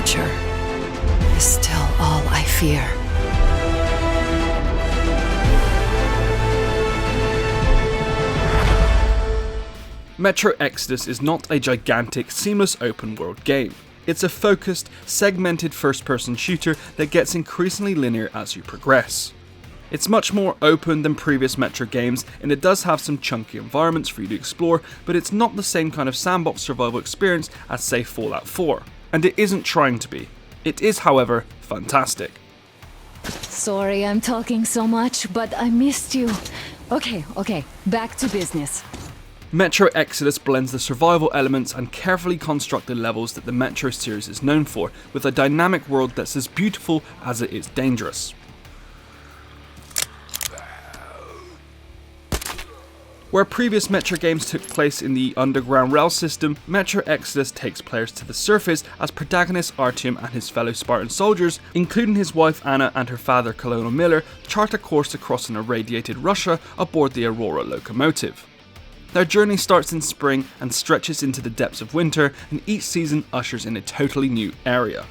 future is still all I fear. Metro Exodus is not a gigantic, seamless open-world game. It's a focused, segmented first-person shooter that gets increasingly linear as you progress. It's much more open than previous Metro games, and it does have some chunky environments for you to explore, but it's not the same kind of sandbox survival experience as, say, Fallout 4. And it isn't trying to be. It is, however, fantastic. Sorry I'm talking so much, but I missed you. Okay, back to business. Metro Exodus blends the survival elements and carefully constructed levels that the Metro series is known for, with a dynamic world that's as beautiful as it is dangerous. Where previous Metro games took place in the underground rail system, Metro Exodus takes players to the surface as protagonist Artyom and his fellow Spartan soldiers, including his wife Anna and her father Colonel Miller, chart a course across an irradiated Russia aboard the Aurora locomotive. Their journey starts in spring and stretches into the depths of winter, and each season ushers in a totally new area.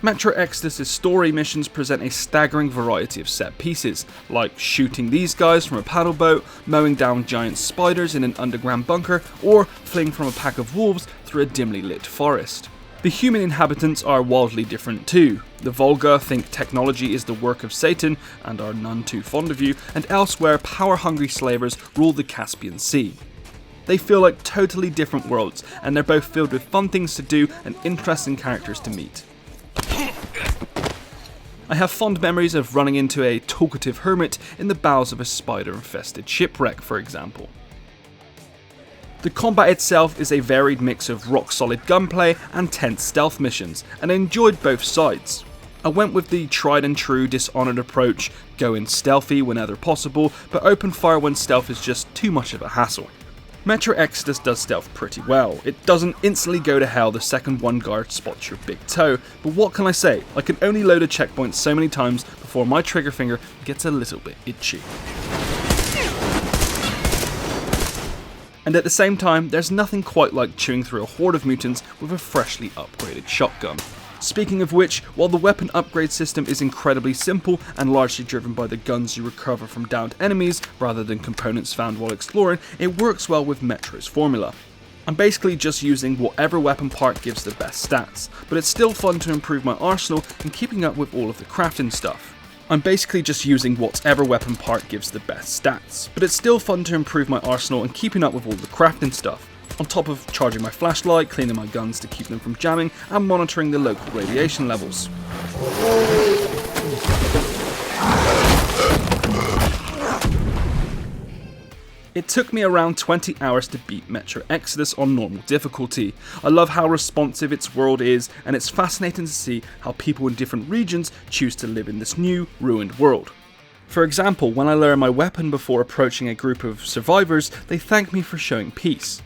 Metro Exodus' story missions present a staggering variety of set pieces, like shooting these guys from a paddle boat, mowing down giant spiders in an underground bunker, or fleeing from a pack of wolves through a dimly lit forest. The human inhabitants are wildly different too. The Volga think technology is the work of Satan and are none too fond of you, and elsewhere power-hungry slavers rule the Caspian Sea. They feel like totally different worlds, and they're both filled with fun things to do and interesting characters to meet. I have fond memories of running into a talkative hermit in the bowels of a spider-infested shipwreck, for example. The combat itself is a varied mix of rock-solid gunplay and tense stealth missions, and I enjoyed both sides. I went with the tried and true Dishonored approach, go in stealthy whenever possible, but open fire when stealth is just too much of a hassle. Metro Exodus does stealth pretty well. It doesn't instantly go to hell the second one guard spots your big toe, but what can I say? I can only load a checkpoint so many times before my trigger finger gets a little bit itchy. And at the same time, there's nothing quite like chewing through a horde of mutants with a freshly upgraded shotgun. Speaking of which, while the weapon upgrade system is incredibly simple and largely driven by the guns you recover from downed enemies rather than components found while exploring, it works well with Metro's formula. I'm basically just using whatever weapon part gives the best stats, but it's still fun to improve my arsenal and keeping up with all of the crafting stuff. On top of charging my flashlight, cleaning my guns to keep them from jamming, and monitoring the local radiation levels. It took me around 20 hours to beat Metro Exodus on normal difficulty. I love how responsive its world is, and it's fascinating to see how people in different regions choose to live in this new, ruined world. For example, when I lower my weapon before approaching a group of survivors, they thank me for showing peace.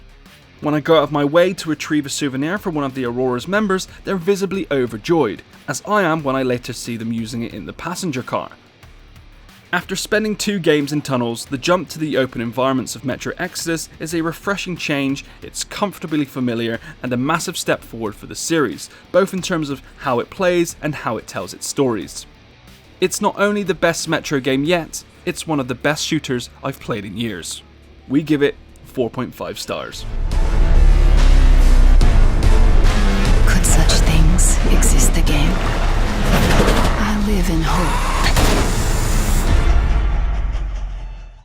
When I go out of my way to retrieve a souvenir for one of the Aurora's members, they're visibly overjoyed, as I am when I later see them using it in the passenger car. After spending 2 games in tunnels, the jump to the open environments of Metro Exodus is a refreshing change, it's comfortably familiar, and a massive step forward for the series, both in terms of how it plays and how it tells its stories. It's not only the best Metro game yet, it's one of the best shooters I've played in years. We give it 4.5 stars. Could such things exist again? I live in hope.